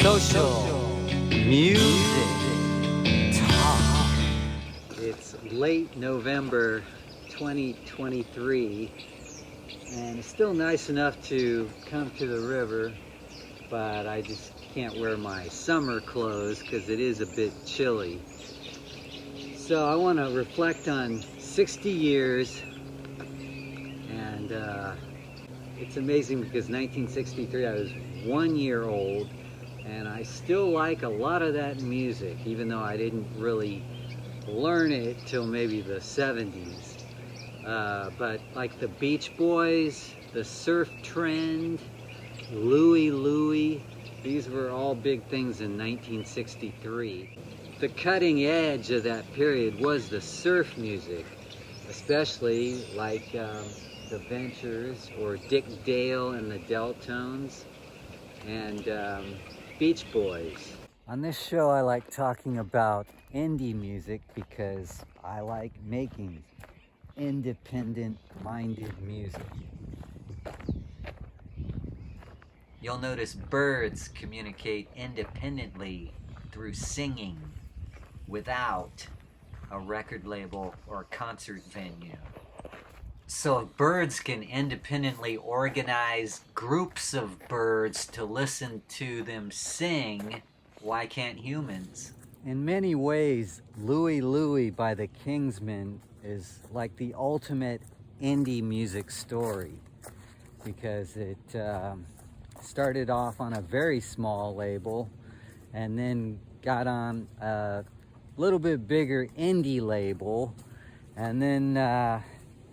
Social music talk. It's late November 2023, and it's still nice enough to come to the river, but I just can't wear my summer clothes because it is a bit chilly. So I want to reflect on 60 years, and it's amazing because 1963 I was 1 year old, and I still like a lot of that music, even though I didn't really learn it till maybe the 70s. But like the Beach Boys, the surf trend, Louie Louie, these were all big things in 1963. The cutting edge of that period was the surf music, especially like the Ventures or Dick Dale and the Deltones, and Beach Boys. On this show I like talking about indie music because I like making independent-minded music. You'll notice birds communicate independently through singing without a record label or concert venue. So if birds can independently organize groups of birds to listen to them sing, why can't humans? In many ways, Louie Louie by the Kingsmen is like the ultimate indie music story, because it started off on a very small label and then got on a little bit bigger indie label, and then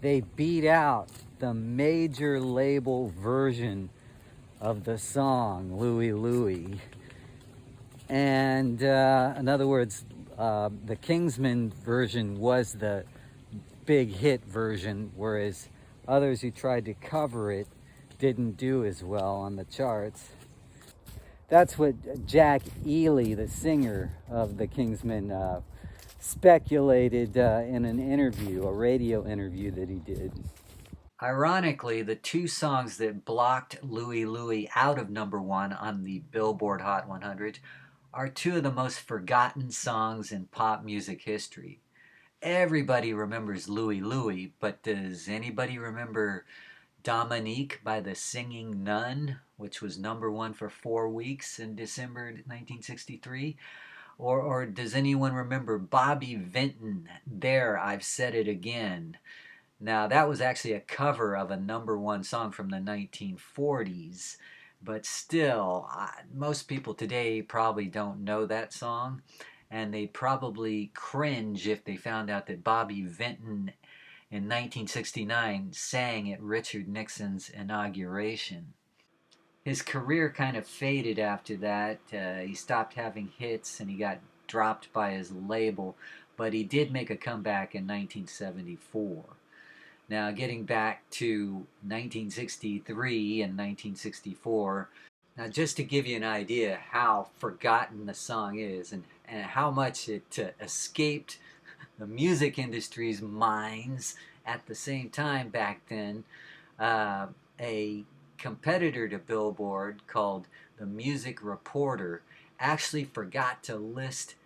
they beat out the major label version of the song Louie Louie. And in other words, the Kingsmen version was the big hit version, whereas others who tried to cover it didn't do as well on the charts. That's what Jack Ely, the singer of the Kingsmen, speculated in an interview, a radio interview that he did. Ironically, the two songs that blocked Louie Louie out of #1 on the Billboard Hot 100 are two of the most forgotten songs in pop music history. Everybody remembers Louie Louie, but does anybody remember Dominique by the Singing Nun, which was #1 for 4 weeks in December 1963? Or does anyone remember Bobby Vinton, There, I've Said It Again? Now, that was actually a cover of a #1 song from the 1940s, but still, most people today probably don't know that song, and they'd probably cringe if they found out that Bobby Vinton in 1969 sang at Richard Nixon's inauguration. His career kind of faded after that. He stopped having hits and he got dropped by his label, but he did make a comeback in 1974. Now, getting back to 1963 and 1964, now just to give you an idea how forgotten the song is, and how much it escaped the music industry's minds at the same time back then, a competitor to Billboard called the Music Reporter actually forgot to list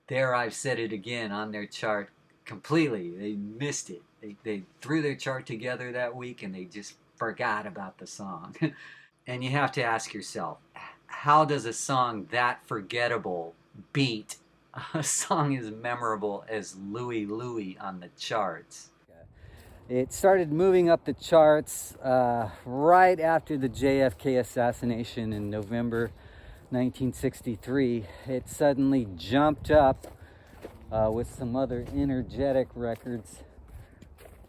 There, I've Said It Again on their chart completely. They missed it. They threw their chart together that week and they just forgot about the song. And you have to ask yourself, how does a song that forgettable beat a song as memorable as Louie Louie on the charts? It started moving up the charts right after the JFK assassination in November 1963. It suddenly jumped up with some other energetic records,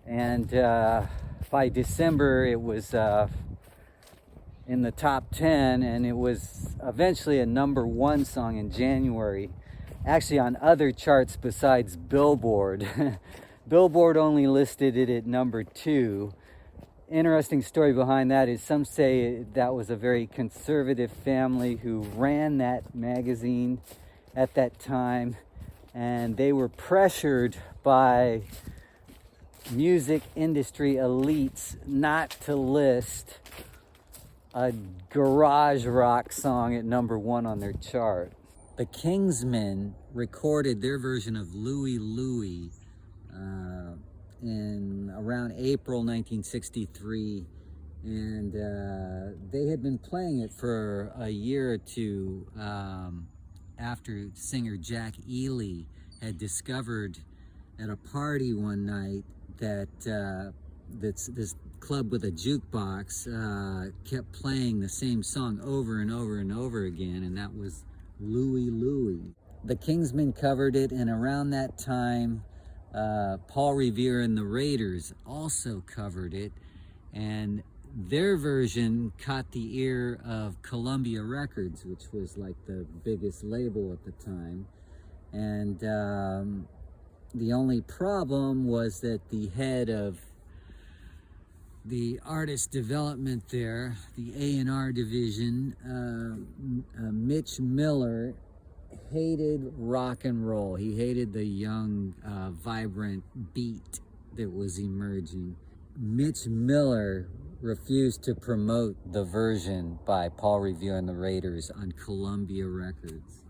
and by December it was in the top 10, and it was eventually a #1 song in January, actually on other charts besides Billboard. Billboard only listed it at #2. Interesting story behind that is some say that was a very conservative family who ran that magazine at that time, and they were pressured by music industry elites not to list a garage rock song at #1 on their chart. The Kingsmen recorded their version of Louie Louie in around April 1963, and they had been playing it for a year or two after singer Jack Ely had discovered at a party one night that this club with a jukebox kept playing the same song over and over and over again, and that was Louie Louie. The Kingsmen covered it, and around that time Paul Revere and the Raiders also covered it, and their version caught the ear of Columbia Records, which was like the biggest label at the time. And the only problem was that the head of the artist development there, the A&R division, Mitch Miller, hated rock and roll. He hated the young, vibrant beat that was emerging. Mitch Miller refused to promote the version by Paul Revere and the Raiders on Columbia Records.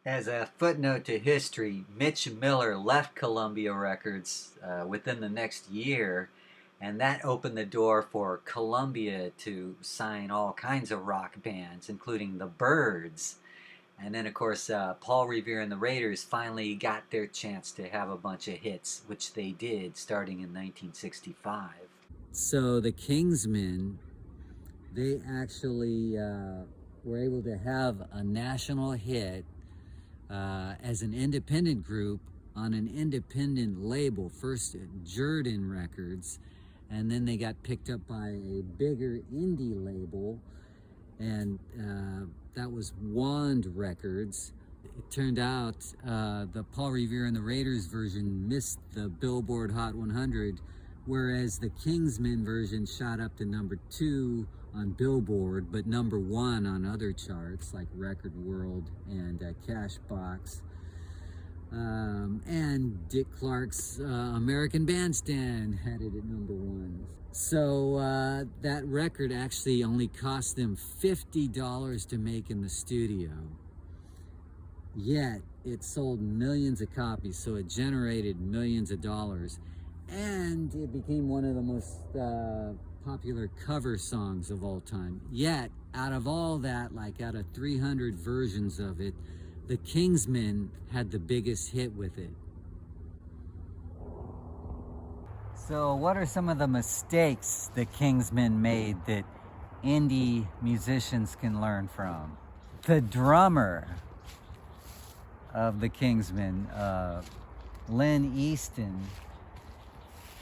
As a footnote to history, Mitch Miller left Columbia Records within the next year, and that opened the door for Columbia to sign all kinds of rock bands, including the Byrds. And then, of course, Paul Revere and the Raiders finally got their chance to have a bunch of hits, which they did starting in 1965. So the Kingsmen, they actually were able to have a national hit as an independent group on an independent label, first Jordan Records, and then they got picked up by a bigger indie label, and that was Wand Records. It turned out the Paul Revere and the Raiders version missed the Billboard Hot 100, whereas the Kingsmen version shot up to #2 on Billboard, but #1 on other charts like Record World and Cashbox. And Dick Clark's American Bandstand had it at #1. So that record actually only cost them $50 to make in the studio. Yet it sold millions of copies, so it generated millions of dollars. And it became one of the most popular cover songs of all time. Yet, out of all that, like out of 300 versions of it, the Kingsmen had the biggest hit with it. So what are some of the mistakes the Kingsmen made that indie musicians can learn from? The drummer of the Kingsmen, Len Easton,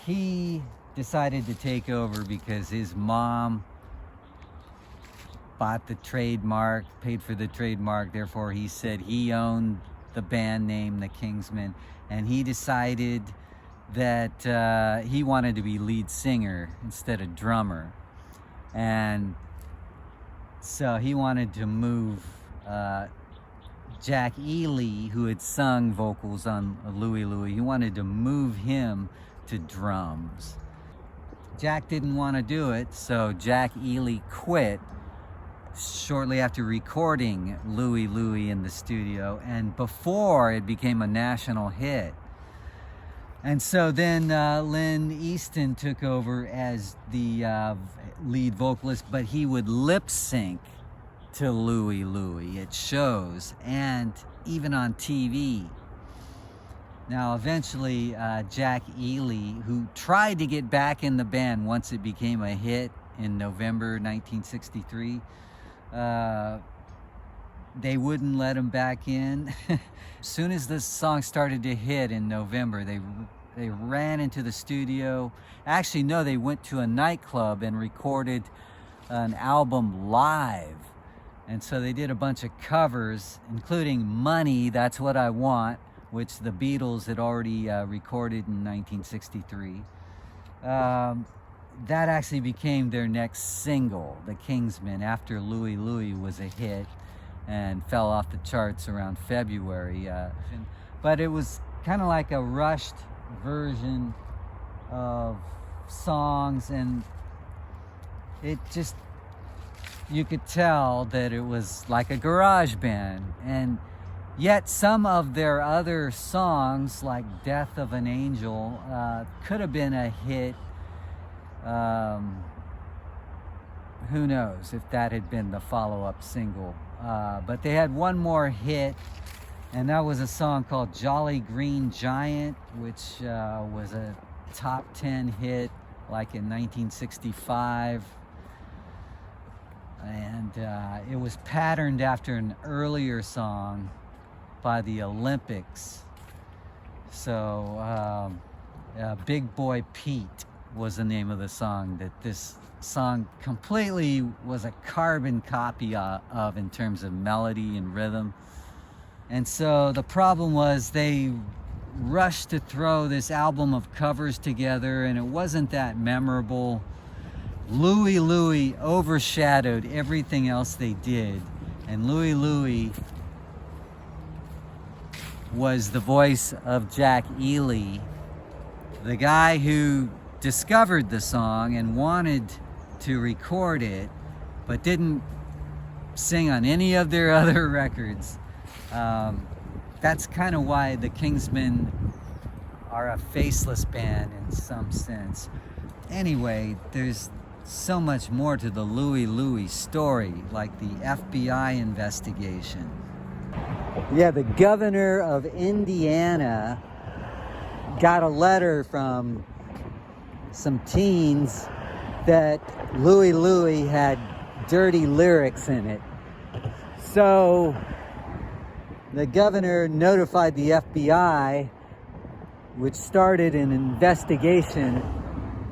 he decided to take over because his mom bought the trademark, paid for the trademark, therefore he said he owned the band name, the Kingsmen, and he decided that he wanted to be lead singer instead of drummer. And so he wanted to move Jack Ely, who had sung vocals on Louie Louie, he wanted to move him to drums. Jack didn't want to do it, so Jack Ely quit shortly after recording Louie Louie in the studio, and before it became a national hit. And so then Len Easton took over as the lead vocalist, but he would lip sync to Louie Louie at shows and even on TV. Now eventually Jack Ely, who tried to get back in the band once it became a hit in November 1963, they wouldn't let him back in. As soon as this song started to hit in November, they ran into the studio. Actually, no, they went to a nightclub and recorded an album live. And so they did a bunch of covers, including Money, That's What I Want, which the Beatles had already recorded in 1963. That actually became their next single, The Kingsmen, after Louie Louie was a hit and fell off the charts around February. But it was kind of like a rushed version of songs, and it just you could tell that it was like a garage band. And yet some of their other songs, like Death of an Angel, could have been a hit. Who knows if that had been the follow-up single. But they had one more hit, and that was a song called Jolly Green Giant, which was a top 10 hit like in 1965. And it was patterned after an earlier song by the Olympics. So Big Boy Pete was the name of the song that this song completely was a carbon copy of in terms of melody and rhythm. And so the problem was they rushed to throw this album of covers together, and it wasn't that memorable. Louie Louie overshadowed everything else they did, and Louie Louie was the voice of Jack Ely, the guy who discovered the song and wanted to record it, but didn't sing on any of their other records. That's kind of why the Kingsmen are a faceless band in some sense. Anyway, there's so much more to the Louie Louie story, like the FBI investigation. Yeah, the governor of Indiana got a letter from some teens that Louie Louie had dirty lyrics in it. So the governor notified the FBI, which started an investigation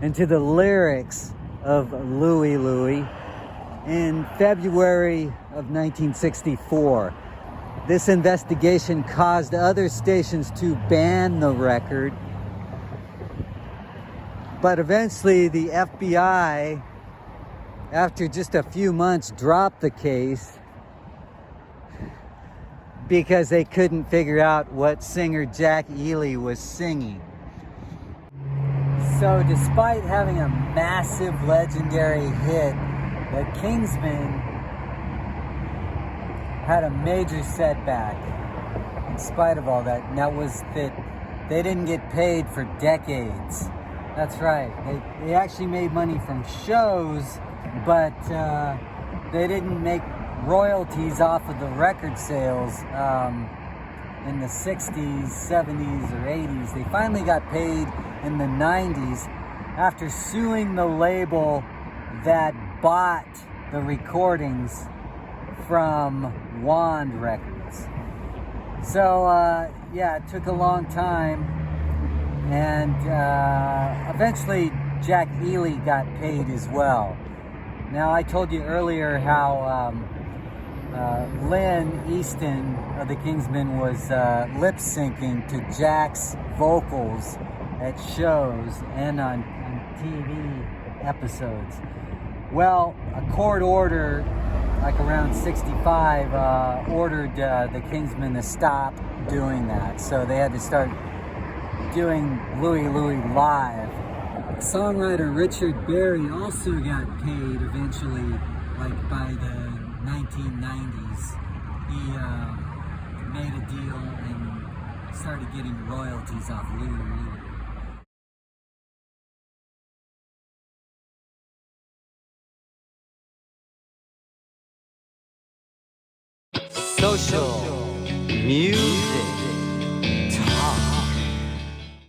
into the lyrics of Louie Louie in February of 1964. This investigation caused other stations to ban the record, but eventually the FBI, after just a few months, dropped the case because they couldn't figure out what singer Jack Ely was singing. So despite having a massive legendary hit, the Kingsmen had a major setback in spite of all that, and that was that they didn't get paid for decades. That's right, they actually made money from shows, but they didn't make royalties off of the record sales in the 60s, 70s, or 80s. They finally got paid in the 90s after suing the label that bought the recordings from Wand Records. So yeah, it took a long time, and eventually Jack Ely got paid as well. Now, I told you earlier how Lynn Easton of the Kingsmen was lip syncing to Jack's vocals at shows and on TV episodes. Well, a court order, like around 65, ordered the Kingsmen to stop doing that. So they had to start doing Louie Louie live. Songwriter Richard Berry also got paid eventually, like by the 1990s. He made a deal and started getting royalties off Louie Louie. Social music.